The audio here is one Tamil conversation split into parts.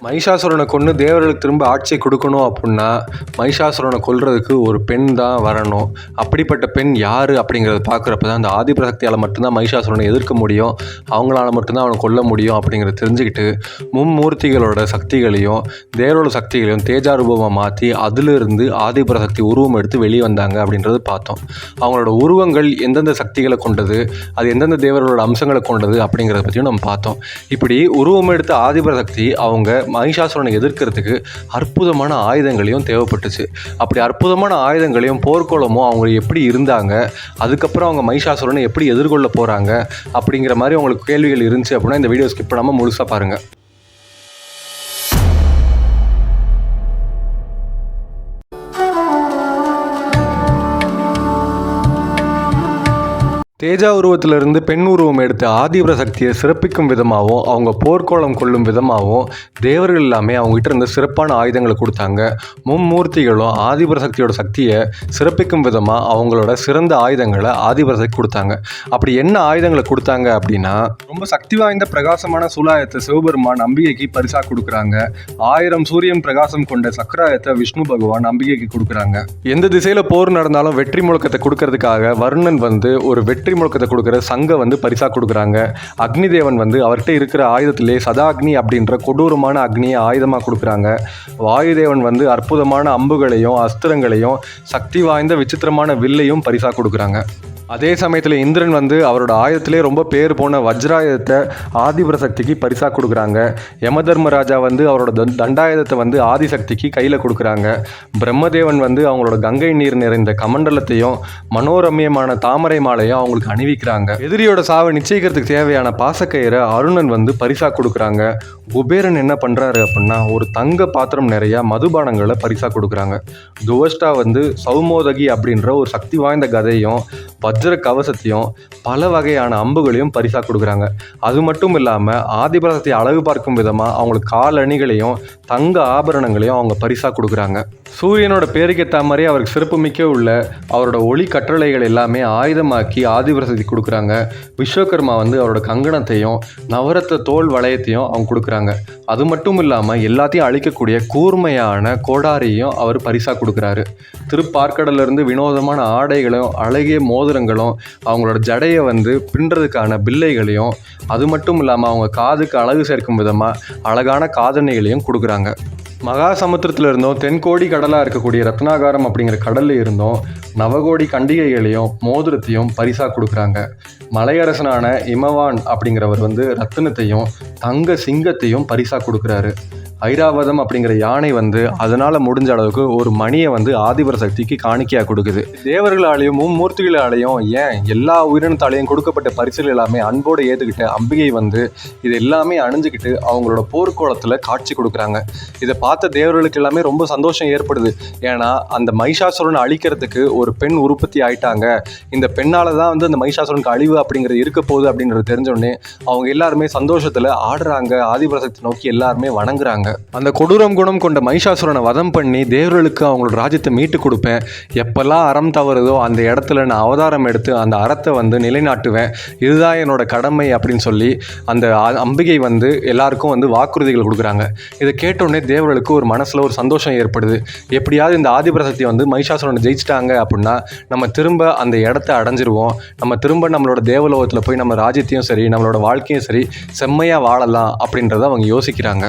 மகிஷாசுரனை கொன்று தேவர்களுக்கு திரும்ப ஆட்சியை கொடுக்கணும் அப்படின்னா மகிஷாசுரனை கொல்றதுக்கு ஒரு பெண் தான் வரணும். அப்படிப்பட்ட பெண் யார் அப்படிங்கிறத பார்க்குறப்ப தான் அந்த ஆதிபராசக்தியால் மட்டும்தான் மகிஷாசுரனை எதிர்க்க முடியும், அவங்களால மட்டும்தான் அவனை கொல்ல முடியும் அப்படிங்கிறத தெரிஞ்சுக்கிட்டு மும்மூர்த்திகளோட சக்திகளையும் தேவரோட சக்திகளையும் தேஜாரூபமாக மாற்றி அதிலிருந்து ஆதிபராசக்தி உருவம் எடுத்து வெளியே வந்தாங்க அப்படின்றது பார்த்தோம். அவங்களோட உருவங்கள் எந்தெந்த சக்திகளை கொண்டது, அது எந்தெந்த தேவர்களோட அம்சங்களை கொண்டது அப்படிங்கிறத பற்றியும் நம்ம பார்த்தோம். இப்படி உருவம் எடுத்த ஆதிபராசக்தி அவங்க மகிஷாசுரனை எதிர்க்கிறதுக்கு அற்புதமான ஆயுதங்களையும் தேவைப்பட்டுச்சு. அப்படி அற்புதமான ஆயுதங்களையும் போர்க்கோளமும் அவங்க எப்படி இருந்தாங்க, அதுக்கப்புறம் அவங்க மகிஷாசுரனை எப்படி எதிர்கொள்ள போகிறாங்க அப்படிங்கிற மாதிரி உங்களுக்கு கேள்விகள் இருந்துச்சு அப்படின்னா இந்த வீடியோ ஸ்கிப் பண்ணாமல் முழுசாக பாருங்கள். தேஜா உருவத்திலிருந்து பெண் உருவம் எடுத்த ஆதிபராசக்தியை சிறப்பிக்கும் விதமாகவும் அவங்க போர்க்கோளம் கொள்ளும் விதமாகவும் தேவர்கள் எல்லாமே அவங்ககிட்ட இருந்த சிறப்பான ஆயுதங்களை கொடுத்தாங்க. மும்மூர்த்திகளும் ஆதிபராசக்தியோட சக்தியை சிறப்பிக்கும் விதமாக அவங்களோட சிறந்த ஆயுதங்களை ஆதிபராசக்தி கொடுத்தாங்க. அப்படி என்ன ஆயுதங்களை கொடுத்தாங்க அப்படின்னா, ரொம்ப சக்தி வாய்ந்த பிரகாசமான சூலாயத்தை சிவபெருமான் அம்பிகைக்கு பரிசாக கொடுக்குறாங்க. 1000 சூரியன் பிரகாசம் கொண்ட சக்கராயத்தை விஷ்ணு பகவான் அம்பிகைக்கு கொடுக்குறாங்க. எந்த திசையில் போர் நடந்தாலும் வெற்றி முழக்கத்தை கொடுக்கறதுக்காக வருணன் ஒரு வெற்றி முழக்கத்தை கொடுக்குற சங்க பரிசாக கொடுக்குறாங்க. அக்னி தேவன் அவர்கிட்ட இருக்கிற ஆயுதத்திலே சதா அக்னி அப்படின்ற கொடூரமான அக்னியை ஆயுதமாக கொடுக்குறாங்க. வாயுதேவன் அற்புதமான அம்புகளையும் அஸ்திரங்களையும் சக்தி வாய்ந்த விசித்திரமான வில்லையும் பரிசாக கொடுக்குறாங்க. அதே சமயத்தில் இந்திரன் அவரோட ஆயுதத்திலே ரொம்ப பேர் போன வஜ்ராயுதத்தை ஆதிபராசக்திக்கு பரிசாக கொடுக்குறாங்க. யமதர்மராஜா அவரோட தண்டாயுதத்தை ஆதிசக்திக்கு கையில் கொடுக்குறாங்க. பிரம்மதேவன் அவங்களோட கங்கை நீர் நிறைந்த கமண்டலத்தையும் மனோரம்யமான தாமரை மாலையும் அவங்களுக்கு அணிவிக்கிறாங்க. எதிரியோட சாவை நிச்சயிக்கிறதுக்கு தேவையான பாசக்கயிறை அருணன் பரிசாக கொடுக்குறாங்க. குபேரன் என்ன பண்ணுறாரு அப்படின்னா ஒரு தங்க பாத்திரம் நிறைய மதுபானங்களை பரிசாக கொடுக்குறாங்க. துவஷ்டா சௌமோதகி அப்படின்ற ஒரு சக்தி வாய்ந்த கதையும் வஜ்ர கவசத்தையும் பல வகையான அம்புகளையும் பரிசாக கொடுக்குறாங்க. அது மட்டும் இல்லாமல் ஆதிபராசக்தியை அழகு பார்க்கும் விதமாக அவங்களுக்கு கால் அணிகளையும் தங்க ஆபரணங்களையும் அவங்க பரிசாக கொடுக்குறாங்க. சூரியனோட பேருக்கேற்ற மாதிரி அவருக்கு சிறப்புமிக்க உள்ள அவரோட ஒளி கற்றளைகள் எல்லாமே ஆயுதமாக்கி ஆதிபராசக்தி கொடுக்குறாங்க. விஸ்வகர்மா அவரோட கங்கணத்தையும் நவரத்த தோல் வளையத்தையும் அவங்க கொடுக்குறாங்க. அது மட்டும் இல்லாமல் எல்லாத்தையும் அழிக்கக்கூடிய கூர்மையான கோடாரியையும் அவர் பரிசாக கொடுக்குறாரு. திருப்பார்க்கடலிருந்து வினோதமான ஆடைகளும் அழகிய மோதிரங்களும் அவங்களோட ஜடையை பின்றதுக்கான பில்லைகளையும் அது மட்டும் இல்லாமல் அவங்க காதுக்கு அழகு சேர்க்கும் விதமாக அழகான காதணிகளையும் கொடுக்குறாங்க. மகா சமுத்திரத்தில் இருந்தும் தென்கோடி கடலாக இருக்கக்கூடிய ரத்னாகாரம் அப்படிங்கிற கடலில் இருந்தும் நவகோடி கண்டிகைகளையும் மோதிரத்தையும் பரிசாக கொடுக்குறாங்க. மலையரசனான இமவான் அப்படிங்கிறவர் ரத்தினத்தையும் தங்க சிங்கத்தையும் பரிசாக கொடுக்குறாரு. ஐராவதம் அப்படிங்கிற யானை அதனால் முடிஞ்ச அளவுக்கு ஒரு மணியை ஆதிபராசக்திக்கு காணிக்கையாக கொடுக்குது. தேவர்களாலேயும் மும்மூர்த்திகளாலேயும் ஏன் எல்லா உயிரினத்தாலேயும் கொடுக்கப்பட்ட பரிசுகள் எல்லாமே அன்போடு ஏற்றுக்கிட்டு அம்பிகை இது எல்லாமே அணிஞ்சுக்கிட்டு அவங்களோட போர்க்கோளத்தில் காட்சி கொடுக்குறாங்க. இதை பார்த்த தேவர்களுக்கு எல்லாமே ரொம்ப சந்தோஷம் ஏற்படுது. ஏன்னா அந்த மகிஷாசுரனை அழிக்கிறதுக்கு ஒரு பெண் உற்பத்தி ஆயிட்டாங்க. இந்த பெண்ணால் தான் அந்த மகிஷாசுரனுக்கு அழிவு அப்படிங்கிறது இருக்க போகுது அப்படின்றது தெரிஞ்சோடனே அவங்க எல்லாருமே சந்தோஷத்தில் ஆடுறாங்க. ஆதிபராசக்தி நோக்கி எல்லாருமே வணங்குறாங்க. அந்த கொடூரம் குணம் கொண்ட மகிஷாசுரனை வதம் பண்ணி தேவர்களுக்கு அவங்களோட ராஜ்யத்தை மீட்டு கொடுப்பேன். எப்பெல்லாம் அறம் தவறுதோ அந்த இடத்துல நான் அவதாரம் எடுத்து அந்த அறத்தை நிலைநாட்டுவேன். இதுதான் என்னோட கடமை அப்படின்னு சொல்லி அந்த அம்பிகை எல்லாருக்கும் வாக்குறுதிகள் கொடுக்குறாங்க. இதை கேட்டோடனே தேவர்களுக்கு ஒரு மனசில் ஒரு சந்தோஷம் ஏற்படுது. எப்படியாவது இந்த ஆதிபராசக்தி மகிஷாசுரனை ஜெயிச்சிட்டாங்க அப்படின்னா நம்ம திரும்ப அந்த இடத்த அடைஞ்சிருவோம். நம்ம திரும்ப நம்மளோட தேவலோகத்தில் போய் நம்ம ராஜ்யத்தையும் சரி நம்மளோட வாழ்க்கையும் சரி செம்மையாக வாழலாம் அப்படின்றத அவங்க யோசிக்கிறாங்க.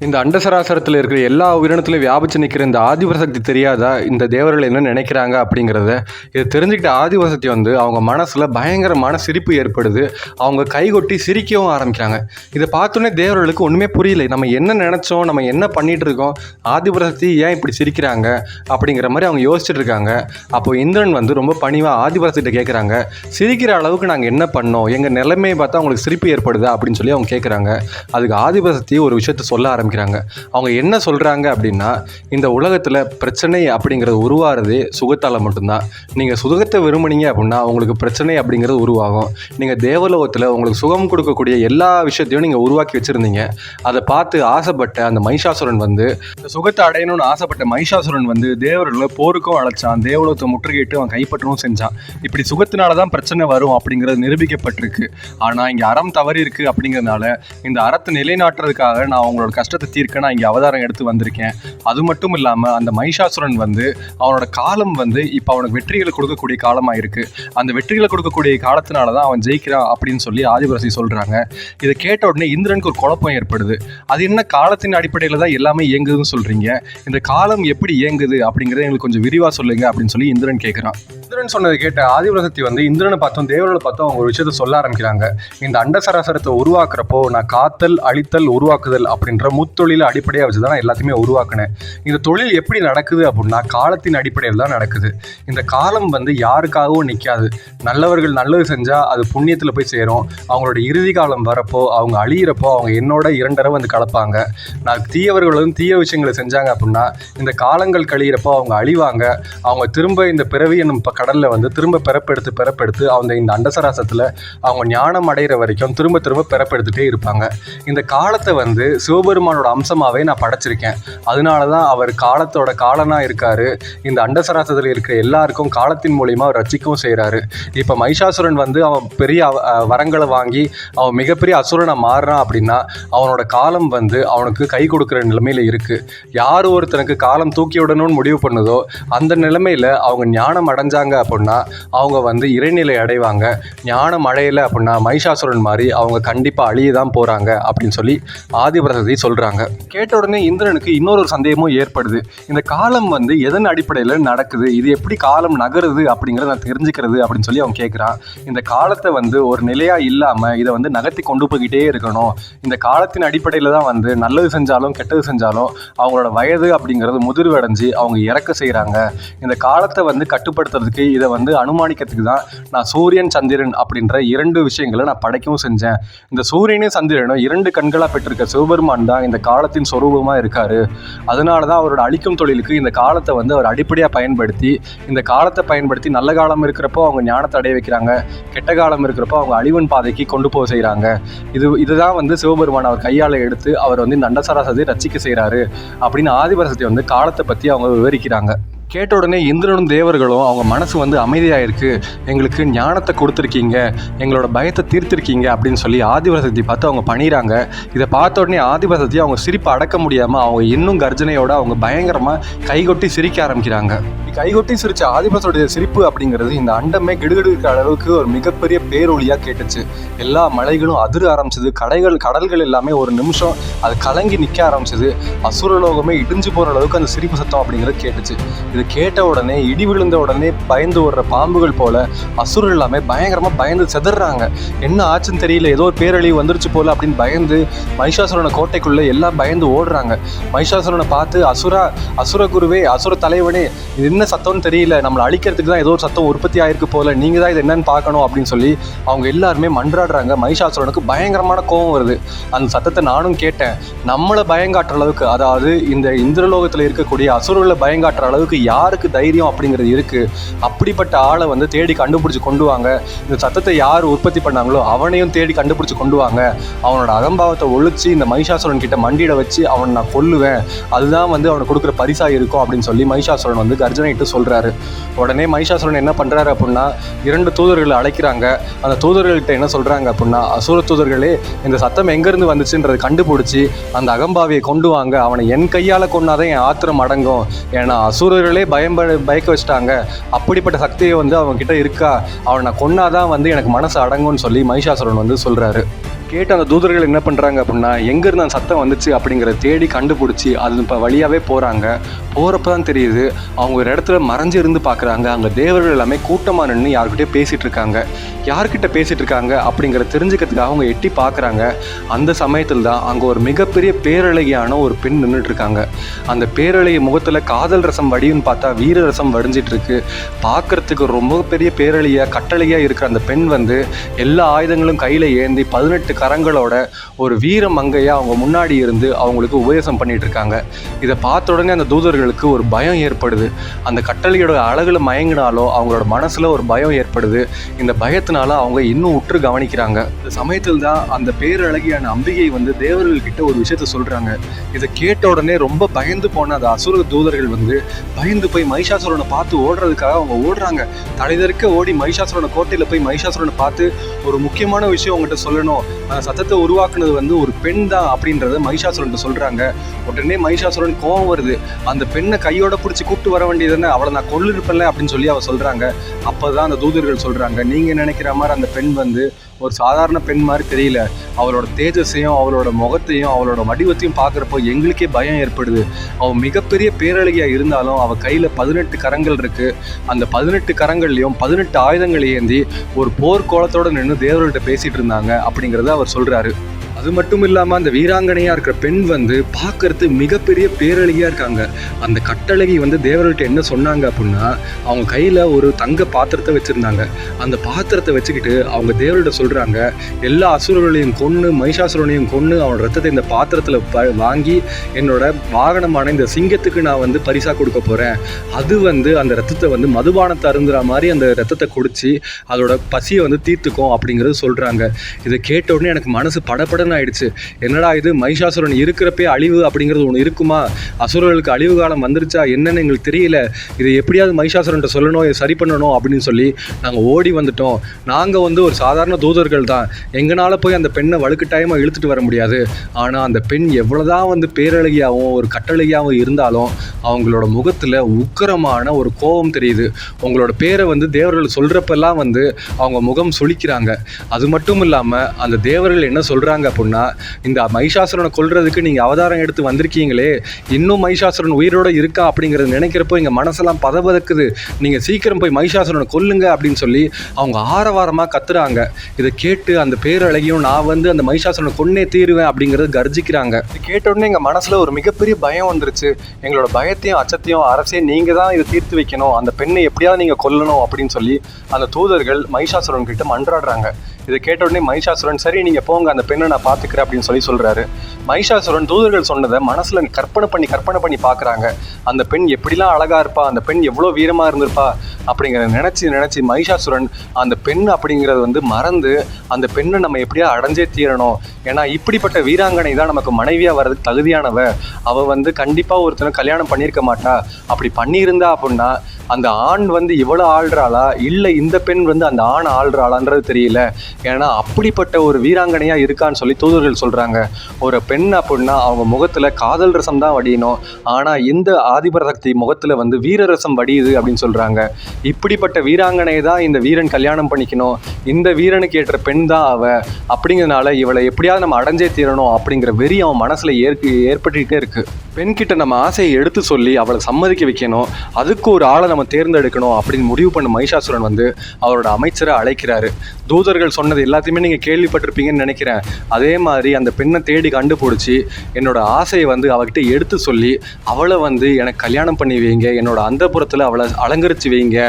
இந்த அண்டசராசரத்தில் இருக்கிற எல்லா உயிரினத்திலும் வியாபிச்சு நிற்கிற இந்த ஆதிபராசக்தி தெரியாதா இந்த தேவர்கள் என்ன நினைக்கிறாங்க அப்படிங்கிறத இதை தெரிஞ்சுக்கிட்ட ஆதிபராசக்தி அவங்க மனசில் பயங்கரமான சிரிப்பு ஏற்படுது. அவங்க கைகொட்டி சிரிக்கவும் ஆரம்பிக்கிறாங்க. இதை பார்த்தோன்னே தேவர்களுக்கு ஒன்றுமே புரியலை. நம்ம என்ன நினச்சோம், நம்ம என்ன பண்ணிகிட்டு இருக்கோம், ஆதிபராசக்தி ஏன் இப்படி சிரிக்கிறாங்க அப்படிங்கிற மாதிரி அவங்க யோசிச்சுட்டு இருக்காங்க. அப்போது இந்திரன் ரொம்ப பணிவாக ஆதிபராசக்திகிட்ட கேட்குறாங்க, சிரிக்கிற அளவுக்கு நாங்கள் என்ன பண்ணோம், எங்கள் நிலைமையை பார்த்தா அவங்களுக்கு சிரிப்பு ஏற்படுதா அப்படின்னு சொல்லி அவங்க கேட்குறாங்க. அதுக்கு ஆதிபராசக்தி ஒரு விஷயத்தை சொல்ல ஆரம்பிக்கிறாங்க. அவங்க என்ன சொல்கிறாங்க அப்படின்னா, இந்த உலகத்தில் பிரச்சனை அப்படிங்கிறது உருவாகிறதே சுகத்தால் மட்டும்தான். நீங்கள் சுகத்தை விரும்புனீங்க அப்படின்னா உங்களுக்கு பிரச்சனை அப்படிங்கிறது உருவாகும். நீங்கள் தேவலோகத்தில் உங்களுக்கு சுகம் கொடுக்கக்கூடிய எல்லா விஷயத்தையும் நீங்கள் உருவாக்கி வச்சுருந்தீங்க. அதை பார்த்து ஆசைப்பட்ட அந்த மகிஷாசுரன் இந்த சுகத்தை அடையணும்னு ஆசைப்பட்ட மகிஷாசுரன் தேவர்களை போருக்கும் அழைச்சான். தேவலோகத்தை முற்றுகையிட்டு அவன் கைப்பற்றவும் செஞ்சான். இப்படி சுகத்தினால தான் பிரச்சனை வரும் அப்படிங்கிறது நிரூபிக்கப்பட்டிருக்கு. ஆனால் இங்கே அறம் தவறி இருக்குது அப்படிங்கிறதுனால இந்த அறத்தை நிலைநாட்டுறதுக்காக நான் அவங்களோட கஷ்ட கஷ்டத்தை தீர்க்க நான் இங்கே அவதாரம் எடுத்து வந்திருக்கேன். அது மட்டும் இல்லாமல் அந்த மைஷாசுரன் வந்து அவனோட காலம் வந்து இப்போ அவனுக்கு வெற்றிகளை கொடுக்கக்கூடிய காலமாக இருக்குது. அந்த வெற்றிகளை கொடுக்கக்கூடிய காலத்தினால தான் அவன் ஜெயிக்கிறான் அப்படின்னு சொல்லி ஆதிபரசி சொல்கிறாங்க. இதை கேட்ட உடனே இந்திரனுக்கு ஒரு குழப்பம் ஏற்படுது. அது என்ன காலத்தின் அடிப்படையில் தான் எல்லாமே இயங்குதுன்னு சொல்கிறீங்க, இந்த காலம் எப்படி இயங்குது அப்படிங்கிறத எங்களுக்கு கொஞ்சம் விரிவாக சொல்லுங்க அப்படின்னு சொல்லி இந்திரன் கேட்குறான். இந்திரன் சொன்னதை கேட்ட ஆதிபரசக்தி வந்து இந்திரனை பார்த்தோம் தேவர்களை பார்த்தோம் அவங்க ஒரு விஷயத்த சொல்ல ஆரம்பிக்கிறாங்க. இந்த அண்டசராசரத்தை உருவாக்குறப்போ நான் காத்தல் அழித்தல் உருவாக்குதல் அப்படின்ற முத்தொழில அடிப்படையாக வச்சு தான் நான் எல்லாத்தையுமே உருவாக்கினேன். இந்த தொழில் எப்படி நடக்குது அப்படின்னா காலத்தின் அடிப்படையில் தான் நடக்குது. இந்த காலம் வந்து யாருக்காகவும் நிற்காது. நல்லவர்கள் நல்லது செஞ்சால் அது புண்ணியத்தில் போய் சேரும். அவங்களோட இறுதி காலம் வரப்போ அவங்க அழியிறப்போ அவங்க என்னோட 2 தடவை வந்து கலப்பாங்க. நான் தீயவர்களும் தீய விஷயங்களை செஞ்சாங்க அப்படின்னா இந்த காலங்கள் கழியிறப்போ அவங்க அழிவாங்க. அவங்க திரும்ப இந்த பிறவி என்னும் கடலில் வந்து திரும்ப பிறப்பெடுத்து அவங்க இந்த அண்டசராசத்தில் அவங்க ஞானம் அடைகிற வரைக்கும் திரும்ப பிறப்பெடுத்துட்டே இருப்பாங்க. இந்த காலத்தை வந்து சிவபெருமானோட அம்சமாகவே நான் படைச்சிருக்கேன். அதனால தான் அவர் காலத்தோட காலனாக இருக்காரு. இந்த அண்டசராசத்தில் இருக்கிற எல்லாருக்கும் காலத்தின் மூலியமாக அவர் ரட்சிக்கவும் செய்கிறாரு. இப்போ மைஷாசுரன் வந்து அவன் பெரிய வரங்களை வாங்கி அவன் மிகப்பெரிய அசுரனை மாறுறான் அப்படின்னா அவனோட காலம் வந்து அவனுக்கு கை கொடுக்குற நிலைமையில் இருக்குது. யார் ஒருத்தனுக்கு காலம் தூக்கி விடணும்னு முடிவு பண்ணுதோ அந்த நிலைமையில் அவங்க ஞானம் அடைஞ்சாங்க அப்படின்னா அவங்க வந்து இறைநிலை அடைவாங்க. ஞானம் அடையலை அப்படின்னா மைஷாசுரன் மாதிரி அவங்க கண்டிப்பாக அழிய தான் போகிறாங்க அப்படின்னு சொல்லி ஆதிபரசக்தி சொல்கிறாங்க. கேட்ட உடனே இந்திரனுக்கு இன்னொரு சந்தேகமும் ஏற்படுது. இந்த காலம் வந்து எதன் அடிப்படையில் நடக்குது, இது எப்படி காலம் நகருது அப்படிங்கிறத நான் தெரிஞ்சுக்கிறது அப்படின்னு சொல்லி அவன் கேட்குறான். இந்த காலத்தை வந்து ஒரு நிலையாக இல்லாமல் இதை வந்து நகர்த்தி கொண்டு போய்கிட்டே இருக்கணும். இந்த காலத்தின் அடிப்படையில் தான் வந்து நல்லது செஞ்சாலும் கெட்டது செஞ்சாலும் அவங்களோட வயது அப்படிங்கிறது முதிர்வடைஞ்சு அவங்க இறக்க செய்கிறாங்க. இந்த காலத்தை வந்து கட்டுப்படுத்துறதுக்கு இதை வந்து அனுமானிக்கிறதுக்கு தான் நான் சூரியன் சந்திரன் அப்படின்ற 2 விஷயங்களை நான் படைக்கவும் செஞ்சேன். இந்த சூரியனும் சந்திரனும் 2 கண்களாக பெற்றிருக்க சிவபெருமான் தான் இந்த காலத்தின் சொரூபமாக இருக்காரு. அதனால தான் அவரோட அழிக்கும் தொழிலுக்கு இந்த காலத்தை வந்து அவர் அடிப்படையாக பயன்படுத்தி இந்த காலத்தை பயன்படுத்தி நல்ல காலம் இருக்கிறப்போ அவங்க ஞானத்தை அடைய வைக்கிறாங்க, கெட்ட காலம் இருக்கிறப்போ அவங்க அழிவன் பாதைக்கு கொண்டு போக செய்கிறாங்க. இதுதான் வந்து சிவபெருமான் அவர் கையால் எடுத்து அவர் வந்து இந்த அண்டசராசத்தை ரட்சிக்க செய்கிறாரு அப்படின்னு ஆதிபரசக்தி வந்து காலத்தை பற்றி அவங்க விவரிக்கிறாங்க. கேட்ட உடனே இந்திரனும் தேவர்களும் அவங்க மனசு வந்து அமைதியாக இருக்குது, எங்களுக்கு ஞானத்தை கொடுத்துருக்கீங்க, எங்களோட பயத்தை தீர்த்திருக்கீங்க அப்படின்னு சொல்லி ஆதிபரசக்தி பார்த்து அவங்க பணிகிறாங்க. இதை பார்த்த உடனே ஆதிபரசக்தி அவங்க சிரிப்பை அடக்க முடியாமல் அவங்க இன்னும் கர்ஜனையோடு அவங்க பயங்கரமாக கைகொட்டி சிரிக்க ஆரம்பிக்கிறாங்க. கைகொட்டி சிரிச்ச ஆதிபரசக்தியோட சிரிப்பு அப்படிங்கிறது இந்த அண்டமே கிடுகிடுக்கிற அளவுக்கு ஒரு மிகப்பெரிய பேரொலியாக கேட்டுச்சு. எல்லா மலைகளும் அதிர ஆரம்பிச்சது, கடல்கள் எல்லாமே ஒரு நிமிஷம் அது கலங்கி நிற்க ஆரம்பிச்சது. அசுரலோகமே இடிஞ்சு போகிற அளவுக்கு அந்த சிரிப்பு சத்தம் அப்படிங்கிறது கேட்டுச்சு. இது கேட்ட உடனே இடி விழுந்த உடனே பயந்து ஓடுற பாம்புகள் போல அசுரர் எல்லாமே பயங்கரமாக பயந்து செதறாங்க. என்ன ஆச்சுன்னு தெரியல, ஏதோ ஒரு பேரழிவு வந்துருச்சு போல அப்படின்னு பயந்து மைஷாசுரனை கோட்டைக்குள்ளே எல்லாம் பயந்து ஓடுறாங்க. மைஷாசுரனை பார்த்து அசுர குருவே, அசுர தலைவனே, இது என்ன சத்தம்னு தெரியல, நம்மளை அழிக்கிறதுக்கு தான் ஏதோ ஒரு சத்தம் உற்பத்தி ஆயிருக்கு போல, நீங்கள் தான் இது என்னன்னு பார்க்கணும் அப்படின்னு சொல்லி அவங்க எல்லாருமே மன்றாடுறாங்க. மைஷாசுரனுக்கு பயங்கரமான கோபம் வருது. அந்த சத்தத்தை நானும் கேட்டேன். நம்மளை பயங்காட்டுற அளவுக்கு, அதாவது இந்த இந்திரலோகத்தில் இருக்கக்கூடிய அசுரர்களை பயங்காட்டுற அளவுக்கு யாருக்கு தைரியம் அப்படிங்கிறது இருக்குது, அப்படிப்பட்ட ஆளை வந்து தேடி கண்டுபிடிச்சி கொண்டு வாங்க. இந்த சத்தத்தை யார் உற்பத்தி பண்ணாங்களோ அவனையும் தேடி கண்டுபிடிச்சி கொண்டு வாங்க. அவனோட அகம்பாவத்தை ஒழிச்சு இந்த மைஷாசுரன் கிட்ட மண்டியிட வச்சு அவனை நான் கொல்லுவேன், அதுதான் வந்து அவனை கொடுக்குற பரிசாக இருக்கும் அப்படின்னு சொல்லி மைஷாசுரன் வந்து கர்ஜனைட்டு சொல்கிறாரு. உடனே மைஷாசுரன் என்ன பண்ணுறாரு அப்படின்னா 2 தூதர்களை அழைக்கிறாங்க. அந்த தூதர்கள்ட்ட என்ன சொல்கிறாங்க அப்படின்னா, அசுர தூதர்களே, இந்த சத்தம் எங்கேருந்து வந்துச்சுன்றதை கண்டுபிடிச்சி அந்த அகம்பாவியை கொண்டு வாங்க, அவனை என் கையால் கொண்டாதான் என் ஆத்திரம் அடங்கும், ஏன்னா அசுரர்களே பயக்க வச்சுட்டாங்க, அப்படிப்பட்ட சக்தியை வந்து அவன்கிட்ட இருக்கா, அவனை கொன்னாதான் வந்து எனக்கு மனசு அடங்கும்னு சொல்லி மைஷாசுரன் வந்து சொல்கிறாரு. கேட்டு அந்த தூதர்கள் என்ன பண்ணுறாங்க அப்படின்னா எங்கேருந்து அந்த சத்தம் வந்துச்சு அப்படிங்கிறத தேடி கண்டுபிடிச்சி அது இப்போ வழியாகவே போகிறாங்க. போகிறப்ப தான் தெரியுது அவங்க ஒரு இடத்துல மறைஞ்சு இருந்து பார்க்குறாங்க. அங்கே தேவர்கள் எல்லாமே கூட்டமாக நின்று யார்கிட்டயே பேசிகிட்டு இருக்காங்க. யார்கிட்ட பேசிகிட்டு இருக்காங்க அப்படிங்கிற தெரிஞ்சுக்கிறதுக்காக அவங்க எட்டி பார்க்குறாங்க. அந்த சமயத்தில் தான் அங்கே ஒரு மிகப்பெரிய பேரழகியான ஒரு பெண் நின்றுட்டுருக்காங்க. அந்த பேரழகி முகத்தில் காதல் ரசம் வடிவுன்னு பார்த்தா வீர ரசம் வடிஞ்சிட்ருக்கு. பார்க்குறதுக்கு ரொம்ப பெரிய பேரழியாக கட்டளையாக இருக்கிற அந்த பெண் வந்து எல்லா ஆயுதங்களும் கையில் ஏந்தி 18 கரங்களோட ஒரு வீர மங்கையாக அவங்க முன்னாடி இருந்து அவங்களுக்கு உபதேசம் பண்ணிட்டு இருக்காங்க. இதை பார்த்த உடனே அந்த தூதர்களுக்கு ஒரு பயம் ஏற்படுது. அந்த கட்டளையோட அழகுல மயங்கினாலோ அவங்களோட மனசுல ஒரு பயம் ஏற்படுது. இந்த பயத்தினால அவங்க இன்னும் உற்று கவனிக்கிறாங்க. இந்த சமயத்தில் தான் அந்த பேரழகியான அம்பிகை வந்து தேவர்கள் கிட்ட ஒரு விஷயத்த சொல்றாங்க. இதை கேட்ட உடனே ரொம்ப பயந்து போன அந்த அசுர தூதர்கள் வந்து பயந்து போய் மைஷாசுரனை பார்த்து ஓடுறதுக்காக அவங்க ஓடுறாங்க. தலைதற்க ஓடி மைஷாசுரனை கோட்டையில போய் மைஷாசுரனை பார்த்து ஒரு முக்கியமான விஷயம் உங்ககிட்ட சொல்லணும், அந்த சத்தத்தை உருவாக்குனது வந்து ஒரு பெண் தான் அப்படின்றத மகிஷாசுரன் சொல்கிறாங்க. உடனே மகிஷாசுரன் கோவம் வருது. அந்த பெண்ணை கையோட பிடிச்சி கூப்பிட்டு வர வேண்டியதுன்னு, அவளை நான் கொல்லிருப்பேன்ல அப்படின்னு சொல்லி அவள் சொல்கிறாங்க. அப்போ தான் அந்த தூதர்கள் சொல்கிறாங்க, நீங்கள் நினைக்கிற மாதிரி அந்த பெண் வந்து ஒரு சாதாரண பெண் மாதிரி தெரியல. அவளோட தேஜஸையும் அவளோட முகத்தையும் அவளோட வடிவத்தையும் பார்க்குறப்போ எங்களுக்கே பயம் ஏற்படுது. அவள் மிகப்பெரிய பேரழகியாக இருந்தாலும் அவள் கையில் 18 கரங்கள் இருக்குது. அந்த 18 கரங்கள்லையும் 18 ஆயுதங்களை ஏந்தி ஒரு போர்க்கோளத்தோடு நின்று தேவர்கள்ட்ட பேசிகிட்டு இருந்தாங்க அப்படிங்கிறத அவர் சொல்கிறாரு. அது மட்டும் இல்லாமல் அந்த வீராங்கனையாக இருக்கிற பெண் வந்து பார்க்கறது மிகப்பெரிய பேரழகியாக இருக்காங்க. அந்த கட்டழகி வந்து தேவர்கள்ட்ட என்ன சொன்னாங்க அப்படின்னா, அவங்க கையில் ஒரு தங்க பாத்திரத்தை வச்சுருந்தாங்க. அந்த பாத்திரத்தை வச்சுக்கிட்டு அவங்க தேவர்கள்ட்ட சொல்கிறாங்க, எல்லா அசுரர்களையும் கொன்று மகிஷாசுரனையும் கொன்று அவனோட ரத்தத்தை இந்த பாத்திரத்தில் வாங்கி என்னோட வாகனமான இந்த சிங்கத்துக்கு நான் வந்து பரிசாக கொடுக்க போகிறேன். அது வந்து அந்த ரத்தத்தை வந்து மதுபானத்தை அருந்துற மாதிரி அந்த ரத்தத்தை குடிச்சு அதோட பசியை வந்து தீர்த்துக்கும் அப்படிங்கிறது சொல்கிறாங்க. இதை கேட்ட உடனே எனக்கு மனசு படப்படன்னு ஆயிடுச்சு. என்னடா இது, மகிஷாசுரன் இருக்கிறப்பே அழிவு அப்படிங்கிறது ஒன்று இருக்குமா? அசுரர்களுக்கு அழிவு காலம் வந்துருச்சா என்னன்னு எங்களுக்கு தெரியல. இதை எப்படியாவது மகிஷாசுரன்ட்ட சொல்லணும், இதை சரி பண்ணணும் அப்படின்னு சொல்லி நாங்கள் ஓடி வந்துட்டோம். நாங்கள் வந்து ஒரு சாதாரண தூதர்கள் தான். எங்களால் போய் அந்த பெண்ணை வலுக்கட்டாயமாக இழுத்துட்டு வர முடியாது. ஆனால் அந்த பெண் எவ்வளோதான் வந்து பேரழகியாகவும் ஒரு கட்டழகியாகவும் இருந்தாலும் அவங்களோட முகத்தில் உக்கிரமான ஒரு கோபம் தெரியுது. உங்களோட பேரை வந்து தேவர்கள் சொல்கிறப்பெல்லாம் வந்து அவங்க முகம் சுளிக்கிறாங்க. அது மட்டும் இல்லாமல் அந்த தேவர்கள் என்ன சொல்கிறாங்க அப்படின்னா, இந்த மகிஷாசுரனை கொல்றதுக்கு நீங்கள் அவதாரம் எடுத்து வந்திருக்கீங்களே, இன்னும் மகிஷாசுரன் உயிரோடு இருக்கா அப்படிங்கிறத நினைக்கிறப்போ எங்கள் மனசெல்லாம் பதபதக்குது. நீங்கள் சீக்கிரம் போய் மகிஷாசுரனை கொல்லுங்க அப்படின்னு சொல்லி அவங்க ஆரவாரமாக கத்துறாங்க. இதை கேட்டு அந்த பேரழகியும் நான் வந்து அந்த மகிஷாசுரனை கொன்னே தீருவேன் அப்படிங்கிறது கர்ஜிக்கிறாங்க. இது கேட்ட உடனே எங்கள் மனசில் ஒரு மிகப்பெரிய பயம் வந்துருச்சு. எங்களோட பயத்தையும் அச்சத்தையும் அரசே நீங்கள் தான் இதை தீர்த்து வைக்கணும், அந்த பெண்ணை எப்படியாவது நீங்கள் கொல்லணும் அப்படின்னு சொல்லி அந்த தூதர்கள் மகிஷாசுரன் கிட்ட மன்றாடுறாங்க. இதை கேட்ட உடனே மகிஷாசுரன், சரி நீங்கள் போங்க, அந்த பெண்ணை நான் பார்த்துக்கிறேன் அப்படின்னு சொல்கிறாரு. மகிஷாசுரன் தூதர்கள் சொன்னதை மனசில் கற்பனை பண்ணி பார்க்குறாங்க. அந்த பெண் எப்படிலாம் அழகாக இருப்பா, அந்த பெண் எவ்வளோ வீரமாக இருந்திருப்பா அப்படிங்கிறத நினச்சி மகிஷாசுரன் அந்த பெண் அப்படிங்கிறது வந்து மறந்து அந்த பெண்ணை நம்ம எப்படியா அடைஞ்சே தீரணும். ஏன்னா இப்படிப்பட்ட வீராங்கனை தான் நமக்கு மனைவியாக வர்றதுக்கு தகுதியானவ. அவள் வந்து கண்டிப்பாக ஒருத்தனை கல்யாணம் பண்ணியிருக்க மாட்டா. அப்படி பண்ணியிருந்தா அப்படின்னா அந்த ஆண் வந்து இவ்வளோ ஆள்றாளா, இல்லை இந்த பெண் வந்து அந்த ஆண் ஆள்றாளான்றது தெரியல. ஏன்னா அப்படிப்பட்ட ஒரு வீராங்கனையாக இருக்கான்னு சொல்லி தூதர்கள் சொல்கிறாங்க. ஒரு பெண் அப்படின்னா அவங்க முகத்தில் காதல் ரசம் தான் வடியணும். ஆனால் இந்த ஆதிபராசக்தி முகத்தில் வந்து வீரரசம் வடியுது அப்படின்னு சொல்கிறாங்க. இப்படிப்பட்ட வீராங்கனை தான் இந்த வீரன் கல்யாணம் பண்ணிக்கணும். இந்த வீரனுக்கு ஏற்ற பெண் தான் அப்படிங்கிறதுனால இவளை எப்படியாவது நம்ம அடைஞ்சே தீரணும் அப்படிங்கிற வெறி அவன் மனசில் ஏற்பட்டுக்கிட்டே இருக்குது. பெண்கிட்ட நம்ம ஆசையை எடுத்து சொல்லி அவளை சம்மதிக்க வைக்கணும், அதுக்கு ஒரு ஆளை நம்ம தேர்ந்தெடுக்கணும் அப்படின்னு முடிவு பண்ண மகிஷாசுரன் வந்து அவரோட அமைச்சரை அழைக்கிறாரு. தூதர்கள் சொன்னது எல்லாத்தையுமே நீங்கள் கேள்விப்பட்டிருப்பீங்கன்னு நினைக்கிறேன். அதே மாதிரி அந்த பெண்ணை தேடி கண்டுபிடிச்சி என்னோட ஆசையை வந்து அவகிட்ட எடுத்து சொல்லி அவளை வந்து எனக்கு கல்யாணம் பண்ணி வைங்க, என்னோட அந்தப்புறத்தில் அவளை அலங்கரித்து வைங்க.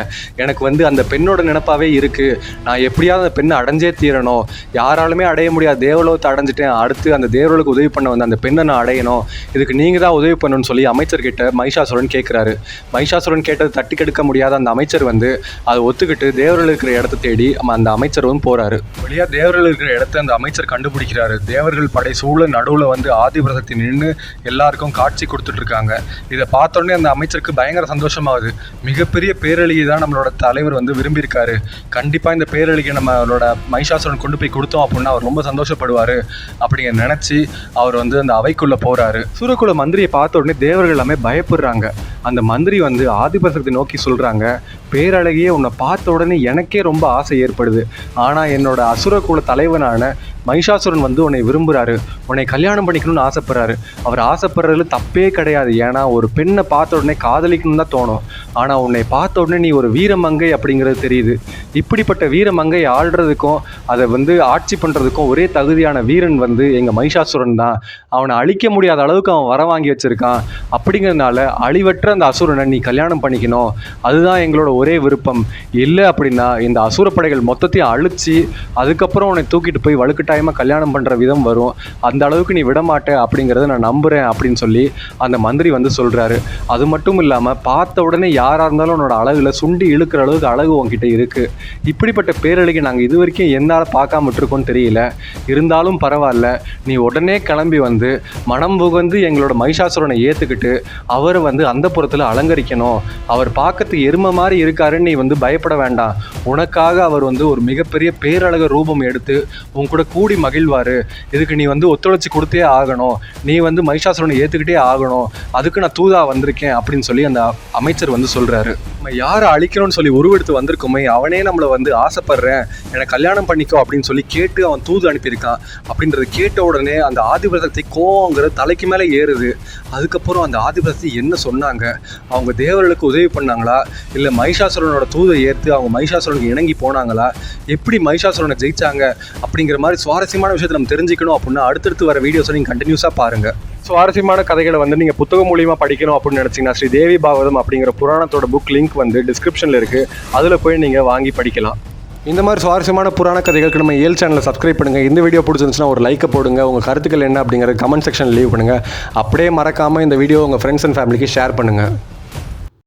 எனக்கு வந்து அந்த பெண்ணோட நினைப்பாகவே இருக்குது. நான் எப்படியாவது அந்த பெண்ணை அடைஞ்சே தீரணும். யாராலுமே அடைய முடியாது, தேவலோகத்தை அடைஞ்சிட்டேன், அடுத்து அந்த தேவர்களுக்கு உதவி பண்ண வந்து அந்த பெண்ணை நான் அடையணும். இதுக்கு நீங்கள் தான் உதவி பண்ணணும்னு சொல்லி அமைச்சர்கிட்ட மகிஷாசுரன் கேட்குறாரு. மகிஷாசுரன் கேட்டது தட்டி கெடுக்க முடியாத அந்த அமைச்சர் வந்து அதை ஒத்துக்கிட்டு தேவர்கள் இருக்கிற இடத்த தேடி அந்த அமைச்சரும் போறாரு. வழியா தேவர்கள் இருக்கிற இடத்த அந்த அமைச்சர் கண்டுபிடிக்கிறாரு. தேவர்கள் படை சூழ நடுவில் வந்து ஆதிபராசக்தி நின்று எல்லாருக்கும் காட்சி கொடுத்துட்டு இருக்காங்க. இதை பார்த்தோன்னே அந்த அமைச்சருக்கு பயங்கர சந்தோஷமாகுது. மிகப்பெரிய பேரழியை தான் நம்மளோட தலைவர் வந்து விரும்பியிருக்காரு. கண்டிப்பாக இந்த பேரழியை நம்மளோட மகிஷாசுரன் கொண்டு போய் கொடுத்தோம் அப்படின்னா அவர் ரொம்ப சந்தோஷப்படுவார் அப்படிங்கிற நினச்சி அவர் வந்து அந்த அவைக்குள்ளே போகிறாரு. சூரக்குல மந்திரியை பார்த்த உடனே தேவர்கள் எல்லாமே பயப்படுறாங்க. அந்த மந்திரி வந்து ஆதிபராசக்தி நோக்கி சொல்கிறாங்க, பேரழகியே உன்னை பார்த்த உடனே எனக்கே ரொம்ப ஆசை ஏற்படுது. ஆனால் என்னோட அசுரகுல தலைவனான மகிஷாசுரன் வந்து உன்னை விரும்புகிறாரு, உன்னை கல்யாணம் பண்ணிக்கணும்னு ஆசைப்படுறாரு. அவர் ஆசைப்படுறதுல தப்பே கிடையாது. ஏன்னா ஒரு பெண்ணை பார்த்த உடனே காதலிக்கணும்னு தான் தோணும். ஆனால் உன்னை பார்த்த உடனே நீ ஒரு வீரமங்கை அப்படிங்கிறது தெரியுது. இப்படிப்பட்ட வீரமங்கை ஆள்றதுக்கும் அதை வந்து ஆட்சி பண்ணுறதுக்கும் ஒரே தகுதியான வீரன் வந்து எங்கள் மகிஷாசுரன் தான். அவனை அழிக்க முடியாத அளவுக்கு அவன் வர வாங்கி வச்சுருக்கான். அப்படிங்கிறதுனால அழிவற்ற அந்த அசுரனை நீ கல்யாணம் பண்ணிக்கணும், அதுதான் எங்களோட ஒரே விருப்பம். இல்லை அப்படின்னா இந்த அசுரப்படைகள் மொத்தத்தையும் அழிச்சு அதுக்கப்புறம் உன்னை தூக்கிட்டு போய் வலுக்கட்டாயமாக கல்யாணம் பண்ணுற விதம் வரும். அந்த அளவுக்கு நீ விடமாட்டே அப்படிங்கிறத நான் நம்புகிறேன் அப்படின்னு சொல்லி அந்த மந்திரி வந்து சொல்கிறாரு. அது மட்டும் இல்லாமல் பார்த்த உடனே யாராக இருந்தாலும் உன்னோட அழகில் சுண்டி இழுக்கிற அளவுக்கு அழகு உங்ககிட்ட இருக்குது. இப்படிப்பட்ட பேரழகை நாங்கள் இது வரைக்கும் என்னால் பார்க்காம விட்டுருக்கோன்னு தெரியல. இருந்தாலும் பரவாயில்ல, நீ உடனே கிளம்பி வந்து மனம் புகந்து எங்களோட மகிஷாசுரனை ஏற்றுக்கிட்டு அவரை வந்து அந்த புறத்தில் அலங்கரிக்கணும். அவர் பார்க்கறதுக்கு எருமை மாதிரி இருக்காருன்னு நீ வந்து பயப்பட வேண்டாம். உனக்காக அவர் வந்து ஒரு மிகப்பெரிய பேரழக ரூபம் எடுத்து உன் கூட கூடி மகிழ்வார். இதுக்கு நீ வந்து ஒத்துழைச்சி கொடுத்தே ஆகணும். நீ வந்து மகிஷாசுரனை ஏற்றுக்கிட்டே ஆகணும். அதுக்கு நான் தூதா வந்திருக்கேன் அப்படின்னு சொல்லி அந்த அமைச்சர் வந்து சொல்கிறாரு. நம்ம யாரை அழிக்கணும்னு சொல்லி உருவெடுத்து வந்திருக்கோமே, அவனே நம்மளை வந்து ஆசைப்படுறேன், என்னை கல்யாணம் பண்ணிக்கோ அப்படின்னு சொல்லி கேட்டு அவன் தூது அனுப்பியிருக்கான். அப்படின்றது கேட்ட உடனே அந்த ஆதிபராசக்தி கோவங்கிற தலைக்கு மேலே ஏறுது. அதுக்கப்புறம் அந்த ஆதிபராசக்தி என்ன சொன்னாங்க, அவங்க தேவர்களுக்கு உதவி பண்ணாங்களா, இல்லை மகிஷாசுரனோட தூதை ஏற்று அவங்க மகிஷாசுரனுக்கு இணங்கி போனாங்களா, எப்படி மகிஷாசுரனை ஜெயிச்சாங்க அப்படிங்கிற மாதிரி சுவாரஸ்யமான விஷயத்தை நம்ம தெரிஞ்சுக்கணும் அப்படின்னா அடுத்தடுத்து வர வீடியோஸை நீங்கள் கண்டினியூஸாக பாருங்கள். சுவாரஸ்யமான கதைகளை வந்து நீங்கள் புத்தகம் மூலியமாக படிக்கணும் அப்படின்னு நினச்சிங்கன்னா ஸ்ரீ தேவி பாகவதம் அப்படிங்கிற புராணத்தோட புக் லிங்க் வந்து டிஸ்கிரிப்ஷனில் இருக்குது. அதில் போய் நீங்கள் வாங்கி படிக்கலாம். இந்த மாதிரி சுவாரஸ்யமான புராண கதைகளுக்கு நம்ம ஏல் சேனலை சப்ஸ்கிரைப் பண்ணுங்கள். இந்த வீடியோ பிடிச்சிருந்துச்சுன்னா ஒரு லைக்கை போடுங்க. உங்கள் கருத்துக்கள் என்ன அப்படிங்கிற கமெண்ட் செக்ஷனில் லீவ் பண்ணுங்கள். அப்படியே மறக்காமல் இந்த வீடியோ உங்கள் ஃப்ரெண்ட்ஸ் அண்ட் ஃபேமிலிக்கு ஷேர் பண்ணுங்கள்.